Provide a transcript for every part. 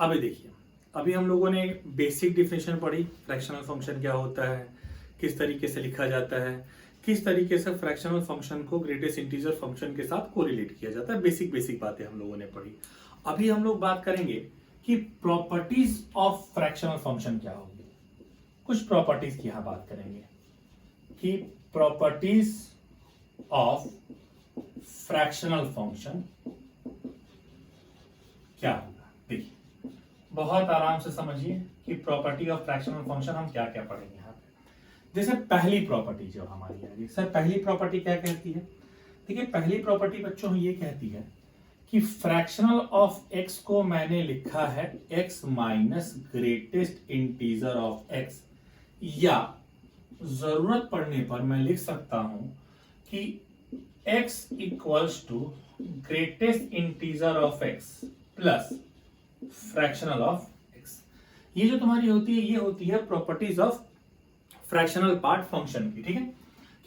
अभी देखिए, अभी हम लोगों ने बेसिक डिफिनेशन पढ़ी, फ्रैक्शनल फंक्शन क्या होता है, किस तरीके से लिखा जाता है, किस तरीके से फ्रैक्शनल फंक्शन को ग्रेटेस्ट इंटीजर फंक्शन के साथ कोरिलेट किया जाता है। बेसिक बेसिक बातें हम लोगों ने पढ़ी। अभी हम लोग बात करेंगे कि प्रॉपर्टीज ऑफ फ्रैक्शनल फंक्शन क्या होगी। कुछ प्रॉपर्टीज की यहां बात करेंगे कि प्रॉपर्टीज ऑफ फ्रैक्शनल फंक्शन क्या होगा। देखिए, बहुत आराम से समझिए कि प्रॉपर्टी ऑफ फ्रैक्शनल फंक्शन हम क्या क्या पढ़ेंगे यहाँ पे। जैसे पहली प्रॉपर्टी जो हमारी आएगी, सर पहली प्रॉपर्टी क्या कहती है? देखिए, पहली प्रॉपर्टी बच्चों ये कहती है कि फ्रैक्शनल ऑफ एक्स को मैंने लिखा है x minus greatest integer of x, या जरूरत पड़ने पर मैं लिख सकता हूं कि x equals to greatest integer of x plus fractional of x. ये जो तुम्हारी होती है, ये होती है properties of fractional part function की। ठीक है,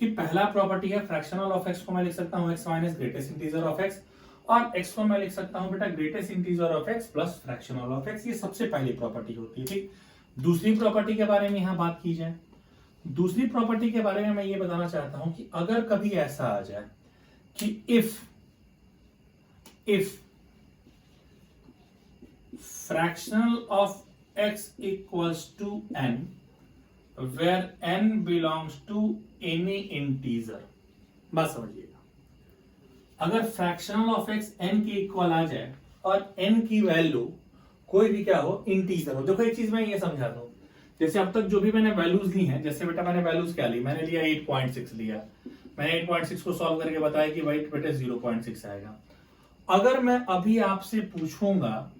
कि पहला प्रॉपर्टी है फ्रैक्शनल ऑफ एक्स को मैं लिख सकता हूं x minus greatest integer of x, और एक्स को मैं लिख सकता हूं बेटा greatest integer of x plus fractional of x. ये सबसे पहली प्रॉपर्टी होती है। ठीक, दूसरी प्रॉपर्टी के बारे में यहां बात की जाए, दूसरी प्रॉपर्टी के बारे में मैं ये बताना चाहता हूं कि अगर कभी ऐसा आ जाए कि if fractional of x equals to n where n belongs to any integer। बात समझिएगा, अगर फ्रैक्शनल ऑफ x n के इक्वल आ जाए और n की वैल्यू कोई भी क्या हो, इंटीजर हो। देखो एक चीज मैं ये समझाता हूं, जैसे अब तक जो भी मैंने वैल्यूज ली हैं, जैसे बेटा मैंने वैल्यूज क्या ली, मैंने लिया 8.6 लिया, मैंने 8.6 को सॉल्व करके बताया कि भाई बेटे 0.6 आएगा। अगर मैं अभी आपसे पूछूंगा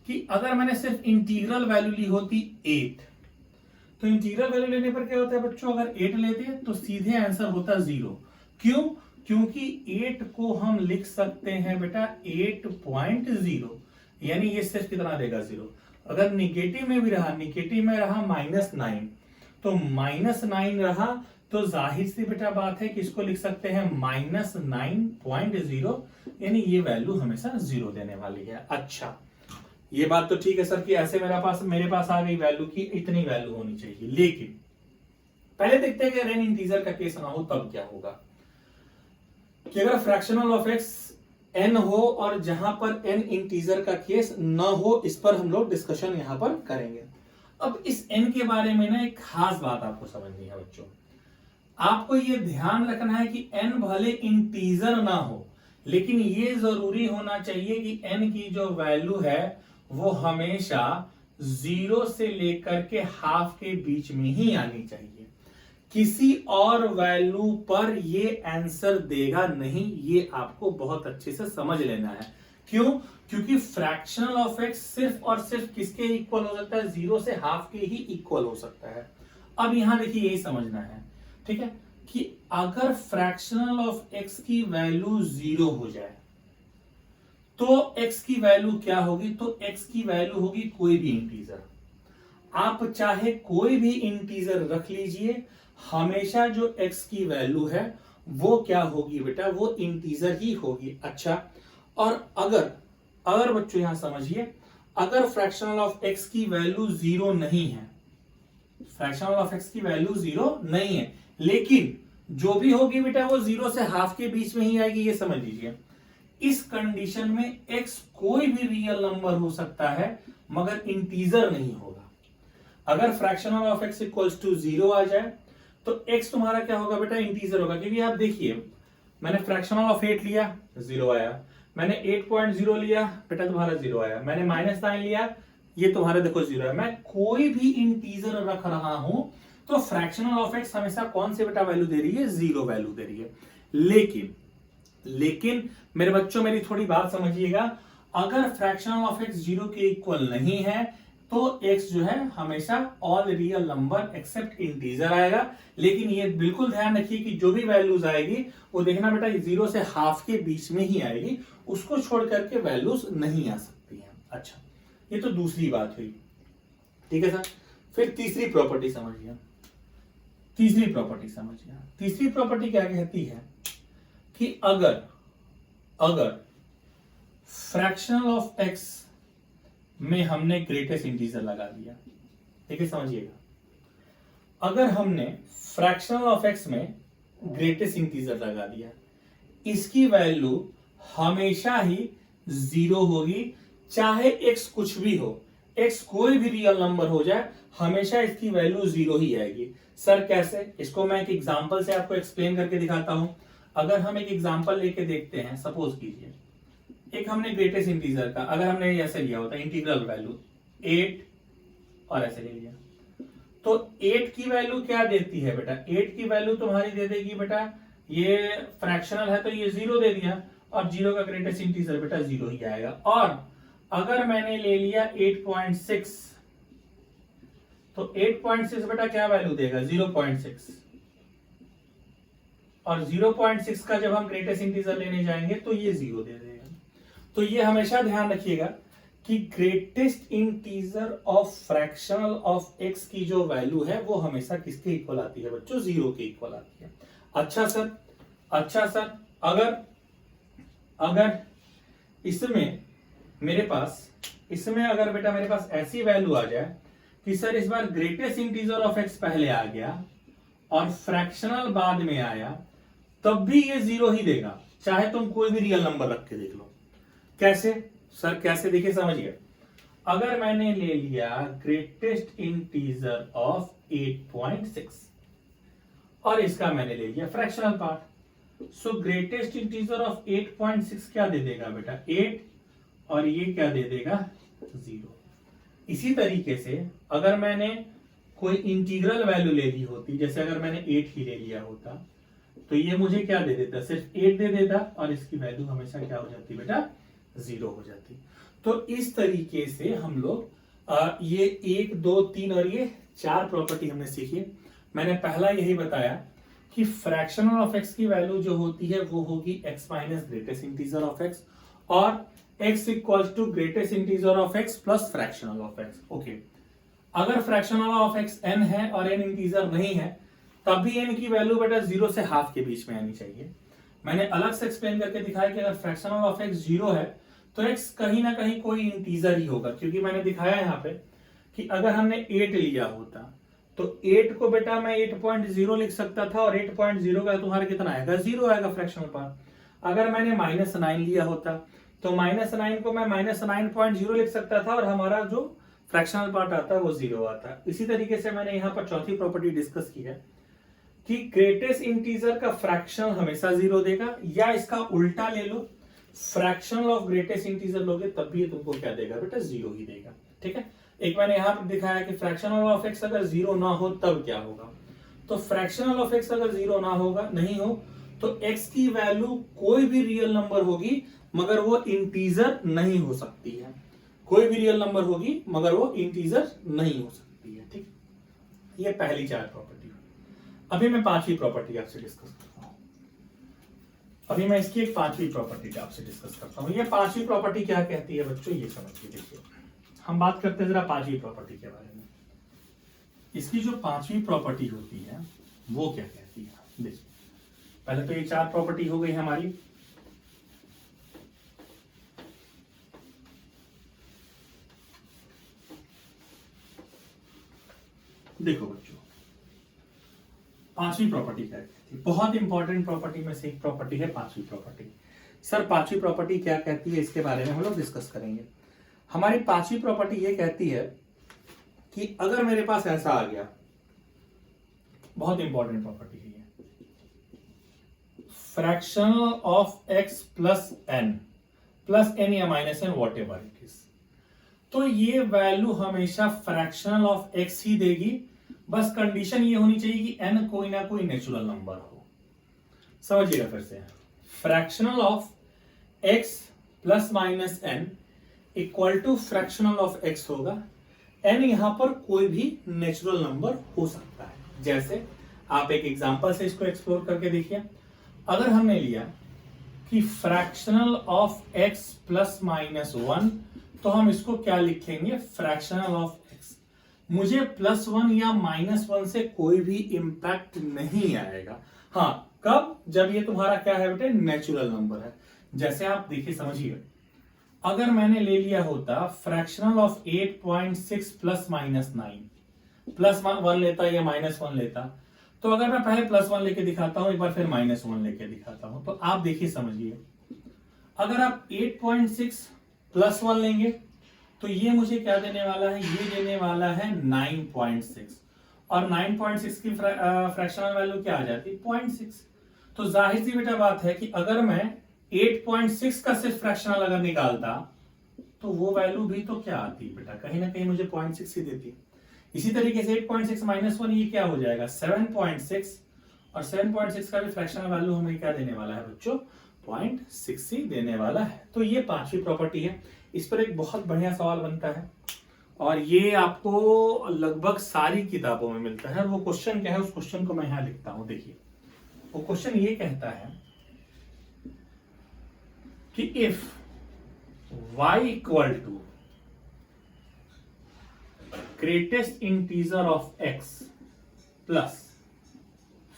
कि अगर मैंने सिर्फ इंटीग्रल वैल्यू ली होती 8, तो इंटीग्रल वैल्यू लेने पर क्या होता है बच्चों, अगर 8 लेते तो सीधे आंसर होता 0। क्यों? क्योंकि 8 को हम लिख सकते हैं बेटा 8.0, यानी ये सिर्फ कितना देगा 0। अगर निगेटिव में भी रहा, निगेटिव में रहा -9, तो -9 रहा तो जाहिर सी बेटा बात है कि इसको लिख सकते हैं -9.0, यानी ये वैल्यू हमेशा 0 देने वाली है। अच्छा, ये बात तो ठीक है सर कि ऐसे मेरे पास आ गई वैल्यू की इतनी वैल्यू होनी चाहिए, लेकिन पहले देखते हैं कि अगर n इंटीजर का केस ना हो तब क्या होगा। कि अगर फ्रैक्शनल ऑफ एक्स n हो और जहां पर n इंटीजर का केस ना हो, इस पर हम लोग डिस्कशन यहां पर करेंगे। अब इस n के बारे में ना एक खास बात आपको समझनी है बच्चों, आपको ये ध्यान रखना है कि n भले इंटीजर ना हो, लेकिन ये जरूरी होना चाहिए कि n की जो वैल्यू है वो हमेशा 0 से लेकर के हाफ के बीच में ही आनी चाहिए। किसी और वैल्यू पर ये आंसर देगा नहीं, ये आपको बहुत अच्छे से समझ लेना है। क्यों? क्योंकि फ्रैक्शनल ऑफ एक्स सिर्फ और सिर्फ किसके इक्वल हो सकता है, 0 से हाफ के ही इक्वल हो सकता है। अब यहां देखिए यही समझना है, ठीक है, कि अगर फ्रैक्शनल ऑफ एक्स की वैल्यू 0 हो जाए तो x की वैल्यू क्या होगी, तो x की वैल्यू होगी कोई भी इंटीजर। आप चाहे कोई भी इंटीजर रख लीजिए, हमेशा जो x की वैल्यू है वो क्या होगी बेटा, वो इंटीजर ही होगी। अच्छा, और अगर बच्चों यहां समझिए, अगर फ्रैक्शनल ऑफ x की वैल्यू 0 नहीं है, फ्रैक्शनल ऑफ x की वैल्यू 0 नहीं है, लेकिन जो भी होगी बेटा वो 0 से हाफ के बीच में ही आएगी, ये समझ लीजिए। इस कंडीशन में x कोई भी रियल नंबर हो सकता है मगर इंटीजर नहीं होगा। अगर fractional of x equals to 0 आ जाए तो x तुम्हारा क्या होगा बेटा, इंटीजर होगा। क्योंकि आप देखिए, मैंने फ्रैक्शनल ऑफ 8 लिया 0 आया, मैंने 8.0 लिया बेटा तुम्हारा 0 आया, मैंने -9 लिया ये तुम्हारा देखो 0 है। मैं कोई भी इंटीजर रख रहा हूं तो फ्रैक्शनल ऑफ x हमेशा कौन से बेटा वैल्यू दे रही है, 0 वैल्यू दे रही है। लेकिन मेरे बच्चों मेरी थोड़ी बात समझिएगा, अगर फ्रैक्शनल ऑफ x 0 के इक्वल नहीं है तो x जो है हमेशा all real number except integer आएगा। लेकिन ये बिल्कुल ध्यान रखिए कि जो भी वैल्यूज आएगी वो देखना बेटा 0 से हाफ के बीच में ही आएगी, उसको छोड़ करके वैल्यूज नहीं आ सकती हैं। अच्छा, ये तो दूसरी बात हुई, ठीक है सर। फिर तीसरी प्रॉपर्टी समझिए, तीसरी प्रॉपर्टी क्या कहती है कि अगर फ्रैक्शनल ऑफ x में हमने ग्रेटेस्ट इंटीजर लगा दिया, ठीक है, समझिएगा। अगर हमने फ्रैक्शनल ऑफ एक्स में ग्रेटेस्ट इंटीजर लगा दिया, इसकी वैल्यू हमेशा ही जीरो होगी, चाहे एक्स कुछ भी हो, एक्स कोई भी रियल नंबर हो जाए, हमेशा इसकी वैल्यू जीरो ही आएगी। सर कैसे? इसको मैं एक एग्जांपल से आपको एक्सप्लेन करके दिखाता हूं। अगर हम एक एग्जांपल लेके देखते हैं, सपोज कीजिए एक हमने ग्रेटेस्ट इंटीजर का, अगर हमने ऐसे लिया होता इंटीग्रल वैल्यू 8 और ऐसे ले लिया, तो 8 की वैल्यू क्या देती है बेटा? 8 की वैल्यू तुम्हारी दे देगी बेटा, ये फ्रैक्शनल है तो ये जीरो दे दिया, और जीरो का ग्रेटेस्ट इंटीजर बेटा जीरो ही आएगा। और अगर मैंने ले लिया 8.6, तो 8.6 बेटा क्या वैल्यू देगा? 0.6, और 0.6 का जब हम ग्रेटेस्ट इंटीजर लेने जाएंगे तो ये जीरो दे देगा। तो ये हमेशा ध्यान रखिएगा कि greatest integer of fractional of x की जो वैल्यू है वो हमेशा किसके इक्वल आती है बच्चों? जीरो के इक्वल आती है। अच्छा सर, अगर इसमें अगर बेटा मेरे पास ऐसी वैल्यू आ जाए कि सर इस बार ग्रेटेस्ट इंटीजर ऑफ एक्स पहले आ गया और फ्रैक्शनल बाद में आया, तब भी ये जीरो ही देगा, चाहे तुम कोई भी रियल नंबर रख के देख लो। कैसे सर? कैसे? देखिए समझिए, अगर मैंने ले लिया ग्रेटेस्ट इंटीजर ऑफ 8.6 और इसका मैंने ले लिया fractional part, so greatest integer of 8.6 क्या दे देगा बेटा? 8, और ये क्या दे देगा? 0। इसी तरीके से अगर मैंने कोई इंटीग्रल वैल्यू ले ली होती, जैसे अगर मैंने 8 ही ले लिया होता, तो ये मुझे क्या दे देता? सिर्फ 8 दे देता, और इसकी वैल्यू हमेशा क्या हो जाती बेटा? 0 हो जाती। तो इस तरीके से हम लोग ये 1, 2, 3 और ये 4 प्रॉपर्टी हमने सीखी। मैंने पहला यही बताया कि फ्रैक्शनल ऑफ एक्स की वैल्यू जो होती है वो होगी x minus greatest integer of x, और x equals to greatest integer of x plus fractional of x। Okay, अगर फ्रैक्शनल ऑफ x n है और n इंटीजर नहीं है, तब भी n की वैल्यू बेटा 0 से हाफ के बीच में आनी चाहिए। मैंने अलग से एक्सप्लेन करके दिखाया कि अगर फ्रैक्शनल ऑफ x 0 है तो x कहीं ना कहीं कोई इंटीजर ही होगा, क्योंकि मैंने दिखाया यहाँ पे कि अगर हमने 8 लिया होता तो 8 को बेटा मैं 8.0 लिख सकता था, और 8.0 का तुम्हारा कितना आएगा? 0 आएगा फ्रैक्शनल पार्ट। अगर मैंने -9 लिया होता तो -9 को मैं -9.0 लिख सकता था, और हमारा जो फ्रैक्शनल पार्ट आता है वो 0 आता। इसी तरीके से मैंने यहाँ पर चौथी प्रॉपर्टी डिस्कस की है कि ग्रेटेस्ट इंटीजर का फ्रैक्शनल हमेशा 0 देगा, या इसका उल्टा ले लो, फ्रैक्शनल ऑफ ग्रेटेस्ट इंटीजर लोगे तब भी ये तुमको क्या देगा बेटा? 0 ही देगा। ठीक है, एक मैंने यहां पर दिखाया कि फ्रैक्शनल ऑफ एक्स अगर 0 ना हो तब क्या होगा। तो फ्रैक्शनल ऑफ एक्स अगर 0 ना होगा, नहीं हो, तो एक्स की वैल्यू कोई भी रियल नंबर होगी मगर वो इंटीजर नहीं हो सकती है। कोई भी रियल नंबर होगी मगर वो इंटीजर नहीं हो सकती है। ठीक, ये पहली 4 प्रॉपर्टी। अभी मैं 5वीं प्रॉपर्टी आपसे डिस्कस करता हूं। अभी मैं इसकी एक 5वीं प्रॉपर्टी आपसे डिस्कस करता हूं। ये 5वीं प्रॉपर्टी क्या कहती है बच्चों, ये समझिए। देखिए, हम बात करते हैं जरा 5वीं प्रॉपर्टी के बारे में। इसकी जो 5वीं प्रॉपर्टी होती है वो क्या कहती है? देखिए, पहले तो ये 4 प्रॉपर्टी हो गई हमारी। देखो बच्चों, 5वीं प्रॉपर्टी क्या कहती है? बहुत इंपॉर्टेंट प्रॉपर्टी में से एक प्रॉपर्टी है 5वीं प्रॉपर्टी। सर 5वीं प्रॉपर्टी क्या कहती है, इसके बारे में हम लोग डिस्कस करेंगे। हमारी 5वीं प्रॉपर्टी ये कहती है कि अगर मेरे पास ऐसा आ गया, बहुत इंपॉर्टेंट प्रॉपर्टी है ये, fractional of x plus N या minus N, whatever it is, तो ये वैल्यू हमेशा फ्रैक्शनल ऑफ एक्स ही देगी। बस कंडीशन ये होनी चाहिए कि एन कोई ना कोई नेचुरल नंबर हो। समझिएगा फिर से, fractional of x plus minus n equal to fractional of x होगा। एन यहां पर कोई भी नेचुरल नंबर हो सकता है। जैसे आप एक एग्जांपल से इसको एक्सप्लोर करके देखिए। अगर हमने लिया कि fractional of x plus minus 1, तो हम इसको क्या लिखेंगे? Fractional of x. मुझे +1 या -1 से कोई भी इंपैक्ट नहीं आएगा। हाँ, कब? जब ये तुम्हारा क्या है बेटे? नेचुरल नंबर है। जैसे आप देखिए, समझिए, अगर मैंने ले लिया होता fractional of 8.6 plus minus 9, plus 1 लेता या माइनस 1 लेता, तो अगर मैं पहले प्लस 1 लेके दिखाता हूं, एक बार फिर माइनस 1 लेके दिखाता हूं, तो आप देखिए समझिए, अगर आप 8.6 प्लस 1 लेंगे तो ये मुझे क्या देने वाला है, ये देने वाला है 9.6, और 9.6 की फ्रैक्शनल वैल्यू क्या आ जाती है 0.6। तो जाहिर सी बेटा बात है कि अगर मैं 8.6 का सिर्फ फ्रैक्शनल अगर निकालता तो वो वैल्यू भी तो क्या आती बेटा, कहीं ना कहीं मुझे 0.6 ही देती। इसी तरीके से 8.6 माइनस 1 ये क्या हो जाएगा 7.6, और 7.6 का भी फ्रैक्शनल वैल्यू हमें क्या देने वाला है बच्चों 0.6 ही देने वाला है। तो ये पांचवी प्रॉपर्टी है। इस पर एक बहुत बढ़िया सवाल बनता है और ये आपको लगभग सारी किताबों में मिलता है। और वो क्वेश्चन क्या है, उस क्वेश्चन को मैं यहां लिखता हूं। देखिए वो क्वेश्चन ये कहता है कि if y equal to greatest integer of x plus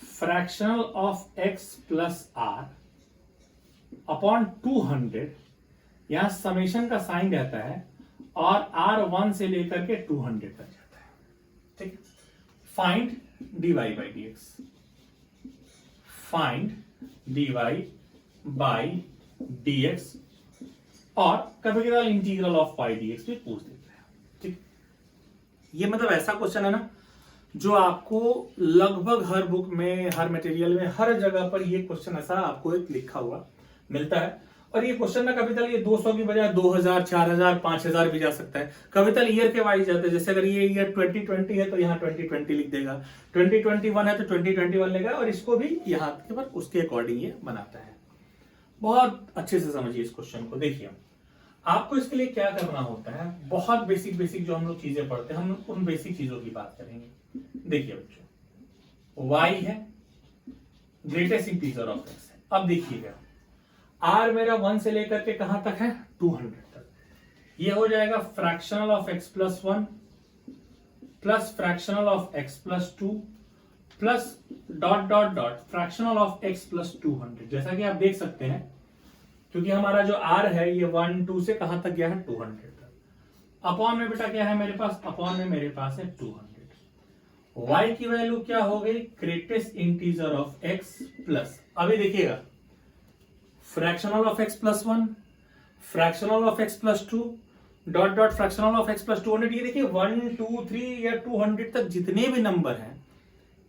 fractional of x plus r upon 200, यहां समेशन का साइन रहता है और r 1 से लेकर के 200 तक जाता है, ठीक। Find dy by dx, find dy by dx, और कभी कभी इंटीग्रल ऑफ y dx भी पूछ देते हैं, ठीक। ये मतलब ऐसा क्वेश्चन है ना जो आपको लगभग हर बुक में, हर मटेरियल में, हर जगह पर ये क्वेश्चन ऐसा आपको एक लिखा हुआ मिलता है। और ये क्वेश्चन ना कभी ये 200 की बजाय 2000, 4000, 5000 भी जा सकता है। कभी ईयर के वाइज जाते हैं, जैसे अगर ये ईयर 2020 है तो यहाँ 2020 लिख देगा, 2021 है तो 2021 लेगा, और इसको भी यहाँ के पर उसके अकॉर्डिंग ये बनाता है। बहुत अच्छे से समझिए इस क्वेश्चन को। देखिए आपको इसके लिए क्या करना होता है, बहुत बेसिक बेसिक जो हम लोग चीजें पढ़ते हैं, हम लोग उन बेसिक चीजों की बात करेंगे। देखिए बच्चों, y है ग्रेटेस्ट इंटीजर ऑफ x है। अब देखिएगा r मेरा 1 से लेकर के कहां तक है 200 तक, ये हो जाएगा fractional of x plus 1 plus fractional of x plus 2 plus dot dot dot fractional of x plus 200। जैसा कि आप देख सकते हैं, क्योंकि हमारा जो r है ये 1 2 से कहां तक गया है 200 तक। अपॉन में बेटा क्या है मेरे पास, अपॉन में मेरे पास है 200। y की वैल्यू क्या हो गई greatest integer of x plus, अभी देखिएगा fractional of x plus 1, fractional of x plus 2, dot dot fractional of x plus 200। ये देखिए 1 2 3 या 200 तक जितने भी नंबर हैं,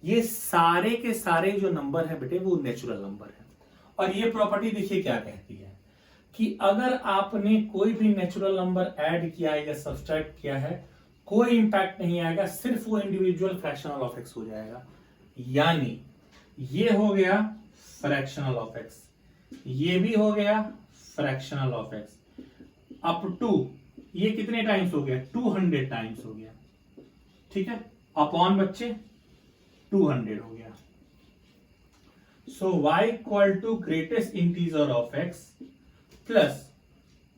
ये सारे के सारे जो नंबर है बेटे वो नेचुरल नंबर है। और ये प्रॉपर्टी देखिए क्या कहती है कि अगर आपने कोई भी नेचुरल नंबर ऐड किया है या सब्सट्रैक्ट किया है, कोई इंपैक्ट नहीं आएगा, सिर्फ वो इंडिविजुअल फ्रैक्शनल ऑफ x हो जाएगा। यानी ये हो गया फ्रैक्शनल ऑफ x, ये भी हो गया fractional of x, up to ये कितने टाइम्स हो गया 200 टाइम्स हो गया, ठीक है। अपॉन बच्चे 200 हो गया। So y equal to greatest integer of x plus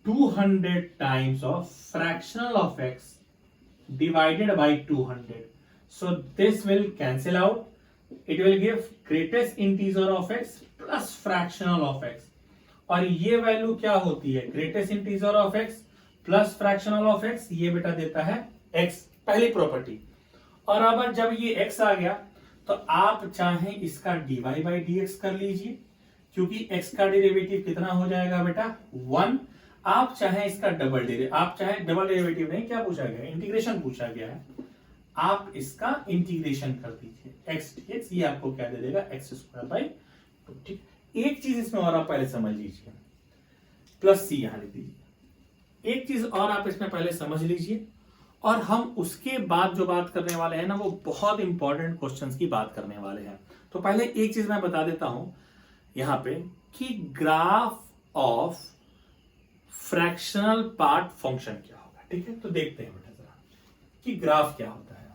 200 times of fractional of x divided by 200. So this will cancel out. It will give greatest integer of x plus fractional of x. और ये value क्या होती है greatest integer of x plus fractional of x, ये बेटा देता है x, पहली प्रॉपर्टी। और अब जब ये x आ गया तो आप चाहें इसका dy बाई dx कर लीजिए, क्योंकि x का डेरिवेटिव कितना हो जाएगा बेटा 1। आप चाहे इसका डबल डेरिवेटिव, आप चाहे डबल डेरिवेटिव नहीं, क्या पूछा गया इंटीग्रेशन पूछा गया है, आप इसका इंटीग्रेशन कर दीजिए x dx, ये आपको क्या दे देगा x स्क्वायर बाई 2, ठीक। एक चीज इसमें और आप पहले समझ लीजिए, प्लस c यहां लिख दीजिए। एक चीज और आप इसमें पहले समझ लीजिए, और हम उसके बाद जो बात करने वाले हैं ना वो बहुत इंपॉर्टेंट क्वेश्चंस की बात करने वाले हैं। तो पहले एक चीज मैं बता देता हूं यहां पे कि graph of fractional part function क्या होगा, ठीक है। तो देखते हैं बेटा जरा कि ग्राफ क्या होता है।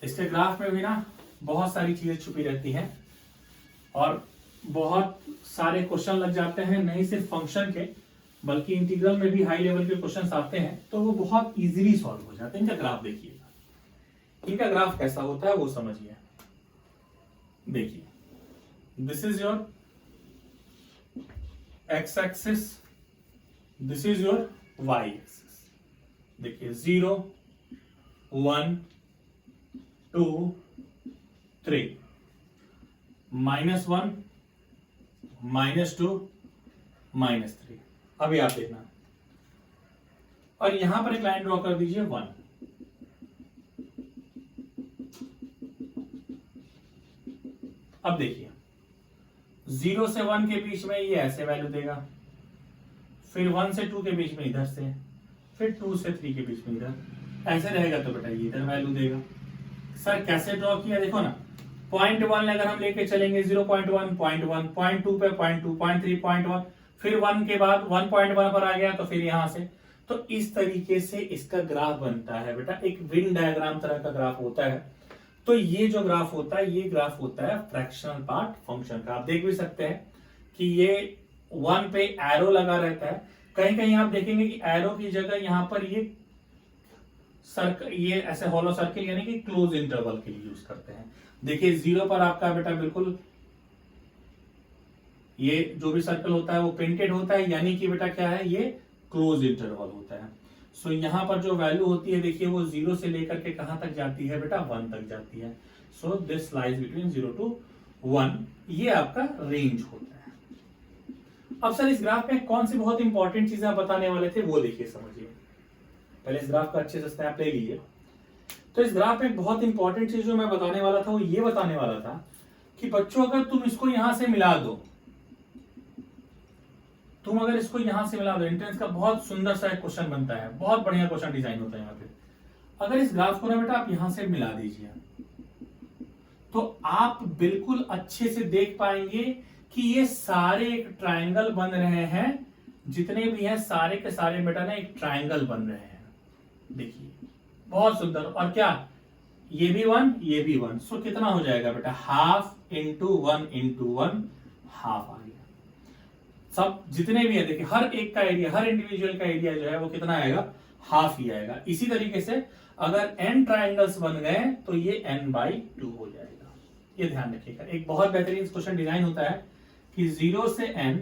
इसके ग्राफ में भी ना बहुत सारी चीजें छुपी रहती हैं और बहुत सारे क्वेश्चन लग जाते हैं, नहीं सिर्फ फंक्शन के बल्कि इंटीग्रल में भी हाई लेवल के क्वेश्चंस आते हैं, तो वो बहुत इजीली सॉल्व हो जाते हैं। इनका ग्राफ देखिएगा, इनका ग्राफ कैसा होता है वो समझिए। देखिए this is your x axis this is your y axis. देखिए 0 1 2 3 -1 -2 -3। अभी आप देखना, और यहां पर एक लाइन ड्रॉ कर दीजिए 1। अब देखिए 0 से 1 के बीच में ये ऐसे वैल्यू देगा, फिर 1 से 2 के बीच में इधर से, फिर 2 से 3 के बीच में इधर, ऐसे रहेगा तो बेटा ये इधर वैल्यू देगा। सर कैसे ड्रॉ किया, देखो ना, 0.1 अगर हम लेके चलेंगे 0.1 0.1 0.2 पे 0.2 0.3 0.1, फिर 1 के बाद 1.1 पर आ गया तो फिर यहां से, तो इस तरीके से इसका ग्राफ बनता है बेटा। एक वेन डायग्राम तरह का ग्राफ होता है। तो ये जो ग्राफ होता है, ये ग्राफ होता है फ्रैक्शनल पार्ट फंक्शन का। आप देख भी सकते हैं कि ये 1 पे एरो लगा रहता है, कहीं कहीं आप देखेंगे कि एरो की जगह यहां पर ये सर्कल, ये ऐसे हॉलो सर्किल यानी कि क्लोज इंटरवल के लिए यूज करते हैं। देखिए 0 पर आपका बेटा बिल्कुल ये जो भी सर्कल होता है वो प्रिंटेड होता है, यानी कि बेटा क्या है, ये क्लोज इंटरवल होता है। सो यहां पर जो वैल्यू होती है, देखिए वो 0 से लेकर के कहां तक जाती है बेटा, 1 तक जाती है। So this lies between 0 to 1, ये आपका रेंज होता है। अब सर इस ग्राफ में कौन सी बहुत इंपॉर्टेंट चीजें आप बताने वाले थे वो देखिए, समझिए। पहले इस ग्राफ का अच्छे से स्नैप ले लीजिए। तो इस ग्राफ में बहुत इंपॉर्टेंट चीज जो मैं बताने वाला था वो ये बताने वाला था कि बच्चों अगर तुम इसको यहां से मिला दो, तुम अगर इसको यहां से मिला दो, एंट्रेंस का बहुत सुंदर सा एक क्वेश्चन बनता है, बहुत बढ़िया क्वेश्चन डिजाइन होता है यहाँ पे। अगर इस ग्राफ को ना बेटा आप यहां से मिला दीजिए तो आप बिल्कुल अच्छे से देख पाएंगे कि ये सारे एक ट्राइंगल बन रहे हैं, जितने भी हैं सारे के सारे बेटा ना एक ट्राइंगल बन रहे हैं। देखिए बहुत सुंदर। और क्या, ये भी 1 ये भी 1, सो कितना हो जाएगा बेटा, हाफ इंटू 1 इंटू 1, हाफ आ गया। सब जितने भी है देखिए हर एक का एरिया, हर इंडिविजुअल का एरिया जो है वो कितना आएगा, हाफ ही आएगा। इसी तरीके से अगर n ट्राइंगल्स बन गए तो ये n/2 हो जाएगा। ये ध्यान रखिएगा। एक बहुत बेहतरीन क्वेश्चन डिजाइन होता है कि 0 से n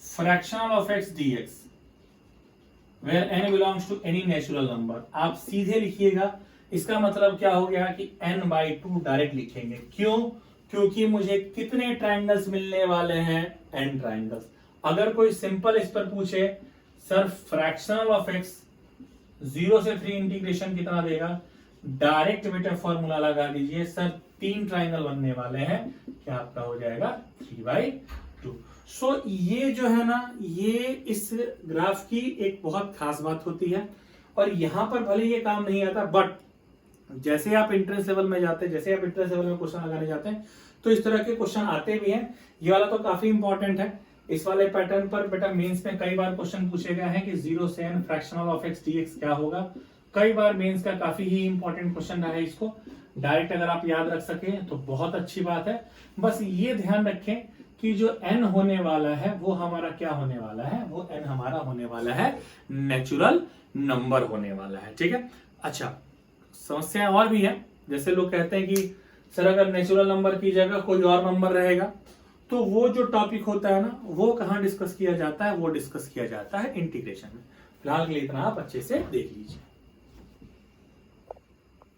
fractional of x dx where n belongs to any natural number, आप सीधे लिखिएगा। इसका मतलब क्या हो गया कि n/2 डायरेक्ट लिखेंगे। क्यों, क्योंकि मुझे कितने ट्राइंगल्स मिलने वाले हैं, n ट्राइंगल्स। अगर कोई सिंपल इस पर पूछे सर फ्रैक्शनल ऑफ x 0 से 3 इंटीग्रेशन कितना देगा, डायरेक्ट बेटा फॉर्मूला लगा दीजिए, सर 3 ट्राइंगल बनने वाले हैं, क्या आपका हो जाएगा 3/2। सो ये जो है ना, ये इस ग्राफ की एक बहुत खास बात होती है। और यहां पर भले ये काम नहीं आता, बट जैसे आप एंट्रेंस लेवल में जाते हैं, जैसे आप एंट्रेंस लेवल में क्वेश्चन लगाने जाते हैं तो इस तरह के क्वेश्चन आते भी हैं। ये वाला तो काफी इंपॉर्टेंट है। इस वाले पैटर्न पर बेटा मेंस में कई बार क्वेश्चन पूछे गए हैं कि 0 से n fractional of x dx क्या होगा। कई बार मेंस का काफी ही इंपॉर्टेंट क्वेश्चन रहा है। इसको डायरेक्ट अगर आप याद रख सकें तो बहुत अच्छी बात है। बस ये ध्यान रखें कि जो n होने वाला है वो हमारा क्या होने वाला है, वो n हमारा होने वाला है नेचुरल नंबर होने वाला है। ठीक है। अच्छा, समस्याएं और भी है। जैसे लोग कहते हैं कि सर अगर नेचुरल नंबर की जगह कोई और नंबर रहेगा तो वो जो टॉपिक होता है ना, वो कहाँ डिस्कस किया जाता है, वो डिस्कस किया जाता है इंटीग्रेशन में। फिलहाल के लिए इतना आप अच्छे से देख लीजिए।